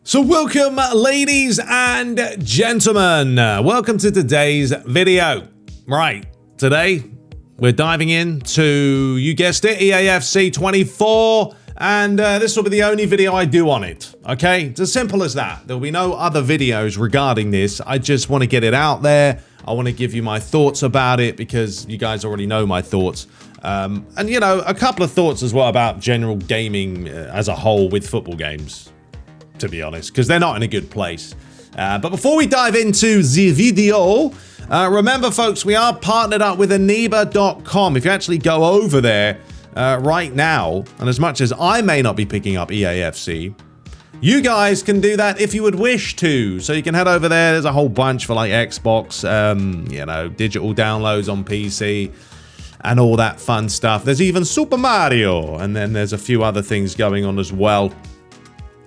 So welcome, ladies and gentlemen. Welcome to today's video. Right, today we're diving into, you guessed it, Eafc 24, and this will be the only video I do on it, okay? It's as simple as that. There'll be no other videos regarding this. I just want to get it out there. I want to give you my thoughts about it because you guys already know my thoughts. And, you know, a couple of thoughts as well about general gaming as a whole with football games, to be honest, because they're not in a good place. But before we dive into the video, remember, folks, we are partnered up with Nisbet.com. If you actually go over there right now, and as much as I may not be picking up Eafc, you guys can do that if you would wish to. So you can head over there. There's a whole bunch for like Xbox, you know, digital downloads on PC and all that fun stuff. There's even Super Mario, and then there's a few other things going on as well.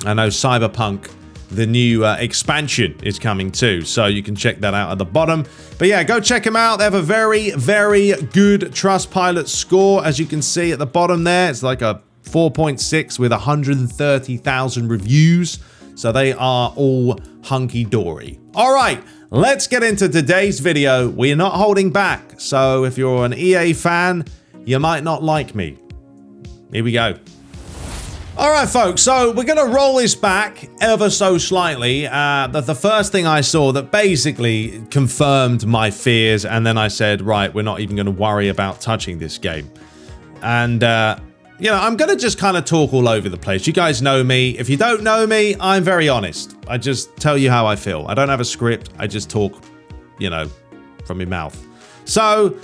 I know Cyberpunk, the new expansion, is coming too, so you can check that out at the bottom. But yeah, go check them out. They have a very, very good Trustpilot score, as you can see at the bottom there. It's like a 4.6 with 130,000 reviews, so they are all hunky-dory. All right, let's get into today's video. We're not holding back, so if you're an EA fan, you might not like me. Here we go. All right, folks, so we're going to roll this back ever so slightly. The first thing I saw that basically confirmed my fears, and then I said, right, we're not even going to worry about touching this game. And, you know, I'm going to just kind of talk all over the place. You guys know me. If you don't know me, I'm very honest. I just tell you how I feel. I don't have a script. I just talk, you know, from my mouth. So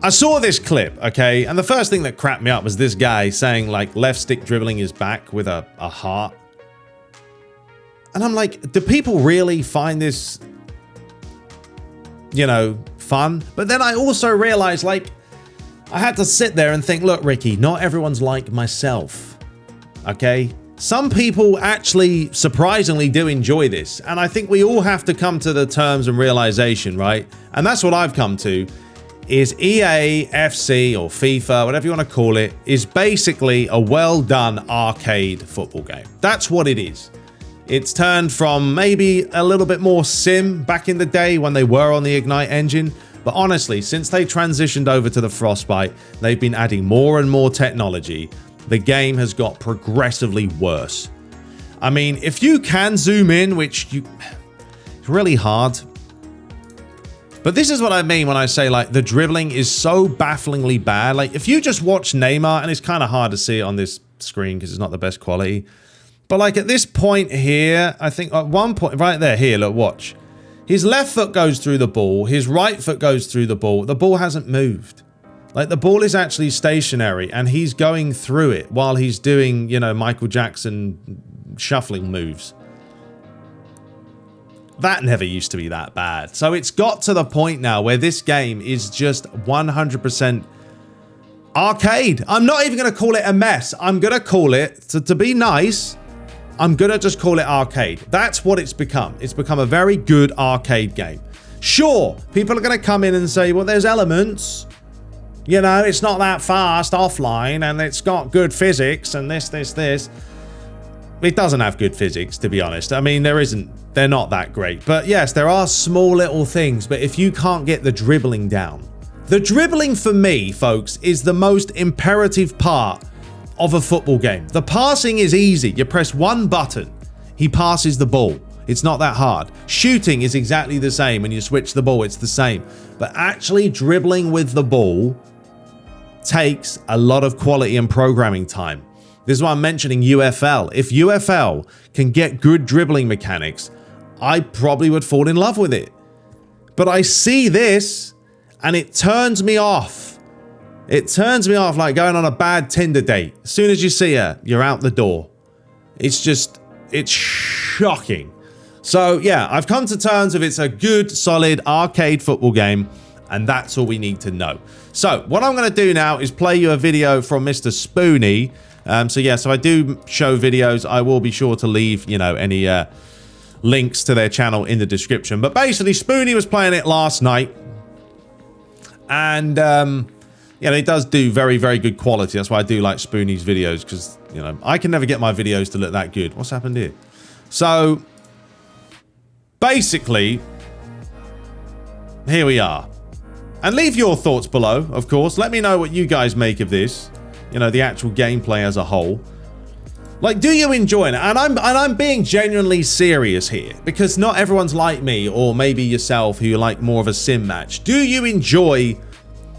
I saw this clip, okay, and the first thing that cracked me up was this guy saying, like, left stick dribbling is back with a heart. And I'm like, do people really find this, you know, fun? But then I also realized, like, I had to sit there and think, look, Ricky, not everyone's like myself, okay? Some people actually, surprisingly, do enjoy this. And I think we all have to come to the terms and realization, right? And that's what I've come to. Is Eafc or FIFA, whatever you want to call it, is basically a well-done arcade football game. That's what it is. It's turned from maybe a little bit more sim back in the day when they were on the Ignite engine, but honestly, since they transitioned over to the Frostbite, they've been adding more and more technology. The game has got progressively worse. I mean, if you can zoom in, it's really hard. But this is what I mean when I say, like, the dribbling is so bafflingly bad. Like, if you just watch Neymar, and it's kind of hard to see it on this screen because it's not the best quality. But, like, at this point here, I think at one point, right there, here, look, watch. His left foot goes through the ball. His right foot goes through the ball. The ball hasn't moved. Like, the ball is actually stationary, and he's going through it while he's doing, you know, Michael Jackson shuffling moves. That never used to be that bad. So it's got to the point now where this game is just 100% arcade. I'm not even going to call it a mess. I'm going to call it, to be nice, I'm going to just call it arcade. That's what it's become. It's become a very good arcade game. Sure, people are going to come in and say, well, there's elements. You know, it's not that fast offline, and it's got good physics, and this. It doesn't have good physics, to be honest. I mean, they're not that great. But yes, there are small little things, but if you can't get the dribbling down. The dribbling for me, folks, is the most imperative part of a football game. The passing is easy. You press one button, he passes the ball. It's not that hard. Shooting is exactly the same. When you switch the ball, it's the same. But actually dribbling with the ball takes a lot of quality and programming time. This is why I'm mentioning UFL. If UFL can get good dribbling mechanics, I probably would fall in love with it. But I see this and it turns me off. It turns me off like going on a bad Tinder date. As soon as you see her, you're out the door. It's shocking. So yeah, I've come to terms with it's a good, solid arcade football game, and that's all we need to know. So what I'm going to do now is play you a video from Mr. Spoony. So yeah, so I do show videos. I will be sure to leave, you know, any links to their channel in the description. But basically, Spoony was playing it last night, and you know, it does do very, very good quality. That's why I do like Spoony's videos, because, you know, I can never get my videos to look that good. What's happened here? So basically, here we are. And leave your thoughts below, of course. Let me know what you guys make of this. You know, the actual gameplay as a whole. Like, do you enjoy it? And I'm being genuinely serious here, because not everyone's like me, or maybe yourself, who you like more of a sim match. Do you enjoy,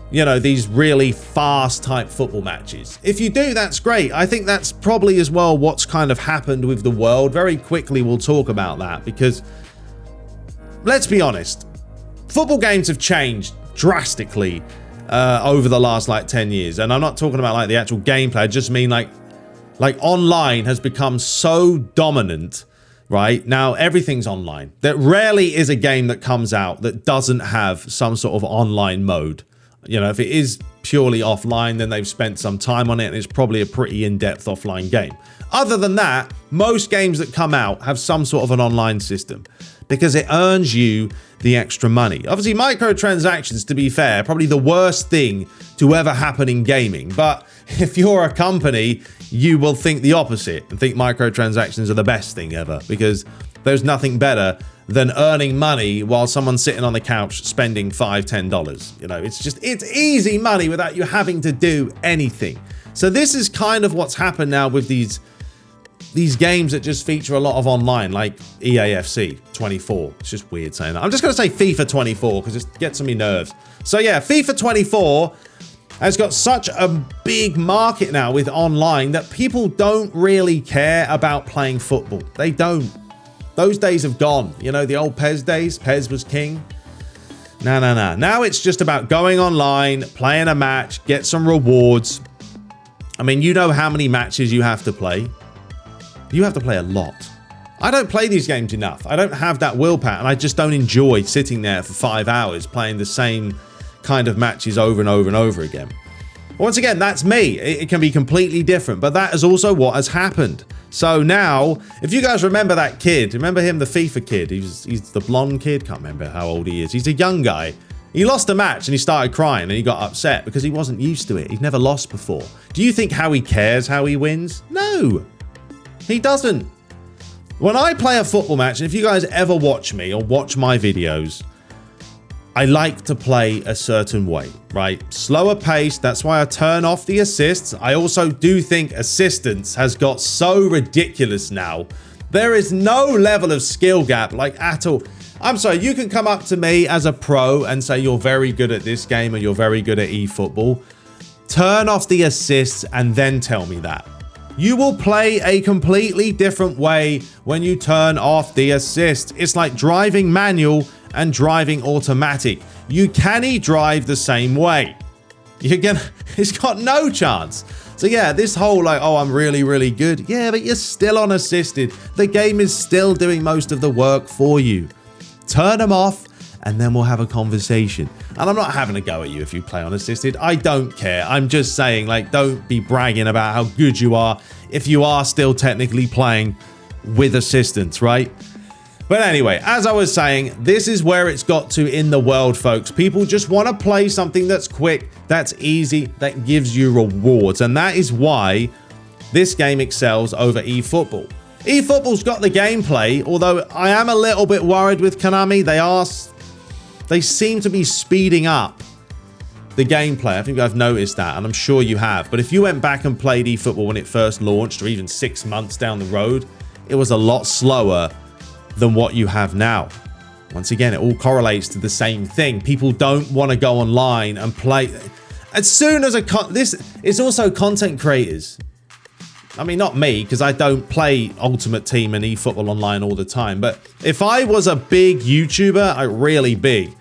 you know, these really fast type football matches? If you do, that's great. I think that's probably as well what's kind of happened with the world. Very quickly, we'll talk about that, because let's be honest, football games have changed drastically over the last like 10 years. And I'm not talking about like the actual gameplay. I just mean like online has become so dominant, right? Now everything's online. There rarely is a game that comes out that doesn't have some sort of online mode. You know, if it is purely offline, then they've spent some time on it, and it's probably a pretty in-depth offline game. Other than that, most games that come out have some sort of an online system, because it earns you the extra money. Obviously, microtransactions, to be fair, probably the worst thing to ever happen in gaming. But if you're a company, you will think the opposite and think microtransactions are the best thing ever, because there's nothing better than earning money while someone's sitting on the couch spending $5, $10. You know, it's easy money without you having to do anything. So this is kind of what's happened now with these games that just feature a lot of online, like Eafc 24. It's just weird saying that. I'm just going to say FIFA 24 because it gets on my nerves. So yeah, FIFA 24 has got such a big market now with online that people don't really care about playing football. They don't. Those days have gone. You know, the old PES days. PES was king. No. Now it's just about going online, playing a match, get some rewards. I mean, you know how many matches you have to play. You have to play a lot. I don't play these games enough. I don't have that willpower, and I just don't enjoy sitting there for 5 hours playing the same kind of matches over and over and over again. Once again, that's me. It can be completely different, but that is also what has happened. So now, if you guys remember that kid, remember him, the FIFA kid? He's the blonde kid. Can't remember how old he is. He's a young guy. He lost a match and he started crying and he got upset because he wasn't used to it. He'd never lost before. Do you think how he cares how he wins? No. He doesn't. When I play a football match, and if you guys ever watch me or watch my videos, I like to play a certain way, right? Slower pace. That's why I turn off the assists. I also do think assistance has got so ridiculous now. There is no level of skill gap, like, at all. I'm sorry, you can come up to me as a pro and say you're very good at this game or you're very good at eFootball. Turn off the assists and then tell me that. You will play a completely different way when you turn off the assist. It's like driving manual and driving automatic. You can't drive the same way. It's got no chance. So yeah, this whole like, oh, I'm really, really good. Yeah, but you're still on assisted. The game is still doing most of the work for you. Turn them off and then we'll have a conversation. And I'm not having a go at you if you play on assisted. I don't care. I'm just saying, like, don't be bragging about how good you are if you are still technically playing with assistance, right? But anyway, as I was saying, this is where it's got to in the world, folks. People just want to play something that's quick, that's easy, that gives you rewards. And that is why this game excels over eFootball. eFootball's got the gameplay, although I am a little bit worried with Konami. They seem to be speeding up the gameplay. I think I've noticed that, and I'm sure you have. But if you went back and played eFootball when it first launched, or even 6 months down the road, it was a lot slower than what you have now. Once again, it all correlates to the same thing. People don't want to go online and play. As soon as this is also content creators. I mean, not me, because I don't play Ultimate Team and eFootball online all the time. But if I was a big YouTuber, like really big,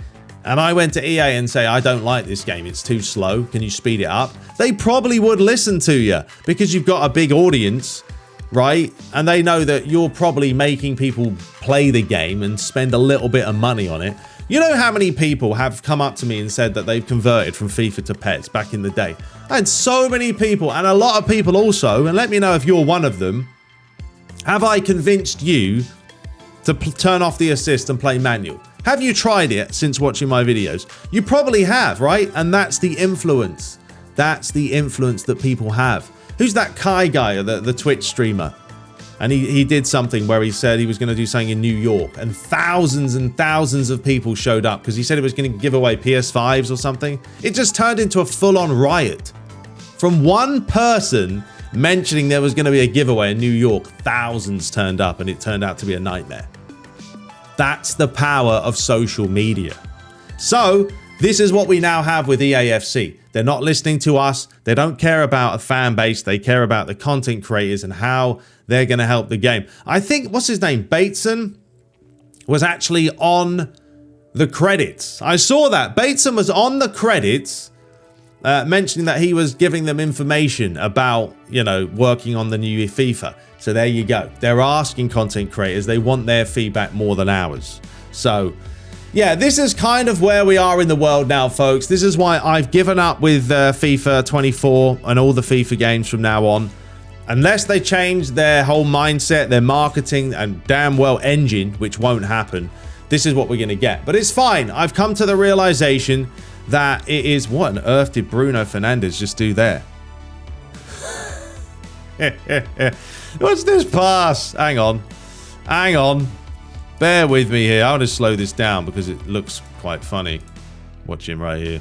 and I went to EA and say, I don't like this game, it's too slow, can you speed it up? They probably would listen to you because you've got a big audience, right? And they know that you're probably making people play the game and spend a little bit of money on it. You know how many people have come up to me and said that they've converted from FIFA to PES back in the day? I had so many people, and a lot of people also, and let me know if you're one of them. Have I convinced you to turn off the assist and play manual? Have you tried it since watching my videos? You probably have, right? And that's the influence. That's the influence that people have. Who's that Kai guy, the Twitch streamer? And he did something where he said he was going to do something in New York, and thousands of people showed up because he said he was going to give away PS5s or something. It just turned into a full-on riot. From one person mentioning there was going to be a giveaway in New York, thousands turned up, and it turned out to be a nightmare. That's the power of social media. So this is what we now have with EAFC. They're not listening to us. They don't care about a fan base. They care about the content creators and how they're going to help the game. I think, what's his name? Bateson was actually on the credits. I saw that. Bateson was on the credits mentioning that he was giving them information about, you know, working on the new FIFA. So there you go. They're asking content creators. They want their feedback more than ours. So yeah, this is kind of where we are in the world now, folks. This is why I've given up with FIFA 24 and all the FIFA games from now on. Unless they change their whole mindset, their marketing, and damn well engine, which won't happen, this is what we're going to get. But it's fine. I've come to the realization that it is... What on earth did Bruno Fernandes just do there? What's this pass? Hang on. Hang on. Bear with me here. I want to slow this down because it looks quite funny. Watch him right here.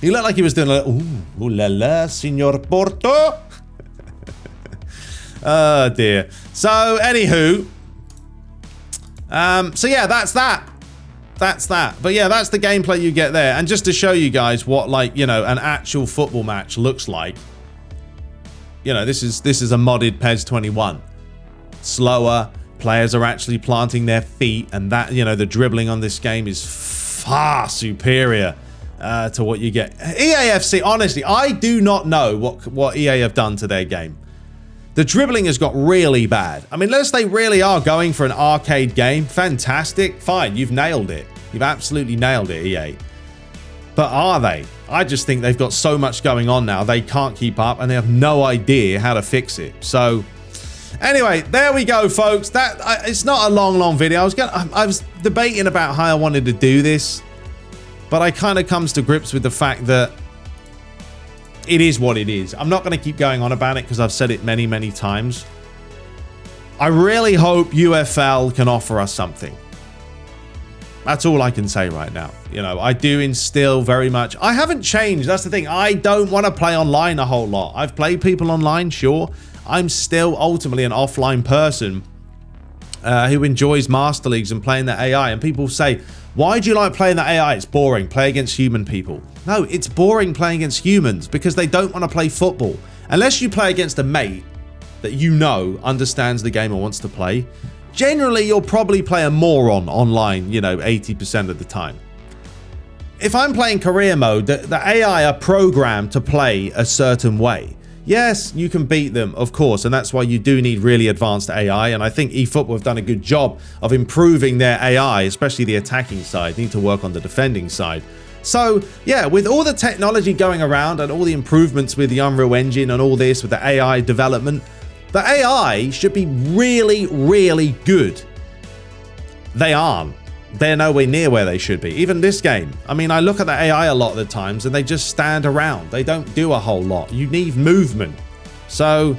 He looked like he was doing a little, ooh la la, Signor Porto. Oh dear. So, anywho. So yeah, that's that. That's that. But yeah, that's the gameplay you get there. And just to show you guys what, like, you know, an actual football match looks like. You know, this is a modded PES 21. Slower, players are actually planting their feet, and that, you know, the dribbling on this game is far superior to what you get. EAFC, honestly, I do not know what EA have done to their game. The dribbling has got really bad. I mean, unless they really are going for an arcade game, fantastic, fine, you've nailed it. You've absolutely nailed it, EA. But are they? I just think they've got so much going on now, they can't keep up, and they have no idea how to fix it. So, anyway, there we go, folks. It's not a long video. I was debating about how I wanted to do this, but I kind of comes to grips with the fact that it is what it is. I'm not going to keep going on about it because I've said it many times. I really hope UFL can offer us something. That's all I can say right now. You know, I do instill very much. I haven't changed. That's the thing. I don't want to play online a whole lot. I've played people online, sure. I'm still ultimately an offline person who enjoys Master Leagues and playing the AI. And people say, why do you like playing the AI? It's boring. Play against human people. No, it's boring playing against humans because they don't want to play football. Unless you play against a mate that you know understands the game and wants to play. Generally, you'll probably play a moron online, you know, 80% of the time. If I'm playing career mode, the AI are programmed to play a certain way. Yes, you can beat them, of course, and that's why you do need really advanced AI, and I think eFootball have done a good job of improving their AI, especially the attacking side. They need to work on the defending side. So, yeah, with all the technology going around and all the improvements with the Unreal Engine and all this with the AI development, the AI should be really good. They aren't. They're nowhere near where they should be. Even this game. I mean, I look at the AI a lot of the times and they just stand around. They don't do a whole lot. You need movement. So,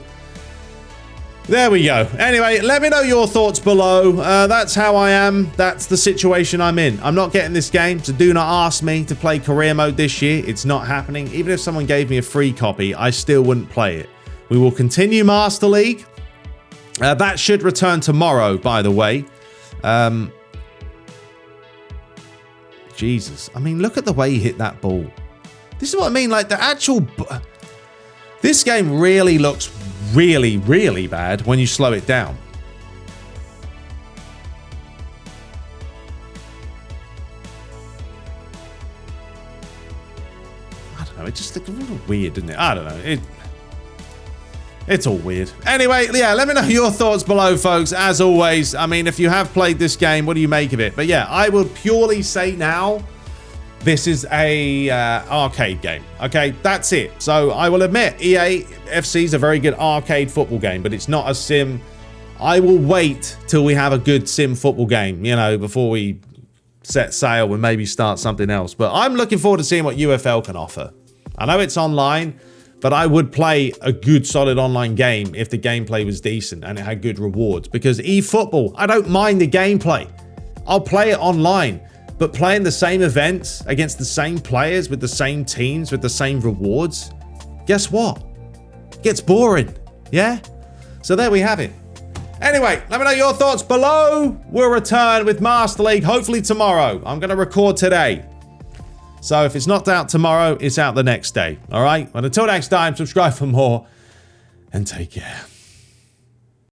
there we go. Anyway, let me know your thoughts below. That's how I am. That's the situation I'm in. I'm not getting this game, so do not ask me to play career mode this year. It's not happening. Even if someone gave me a free copy, I still wouldn't play it. We will continue Master League. That should return tomorrow, by the way. Jesus. I mean, look at the way he hit that ball. This is what I mean. Like, the actual... This game really looks really bad when you slow it down. I don't know. It just looks a little weird, doesn't it? I don't know. It's all weird. Anyway, yeah, let me know your thoughts below, folks. As always, I mean, if you have played this game, what do you make of it? But yeah, I will purely say now, this is a arcade game. Okay, that's it. So I will admit, EAFC is a very good arcade football game, but it's not a sim. I will wait till we have a good sim football game, you know, before we set sail and maybe start something else. But I'm looking forward to seeing what UFL can offer. I know it's online, But I would play a good, solid online game if the gameplay was decent and it had good rewards. Because eFootball, I don't mind the gameplay. I'll play it online. But playing the same events against the same players with the same teams with the same rewards, guess what? It gets boring. Yeah? So there we have it. Anyway, let me know your thoughts below. We'll return with Master League hopefully tomorrow. I'm going to record today. So if it's not out tomorrow, it's out the next day. All right? But until next time, subscribe for more and take care.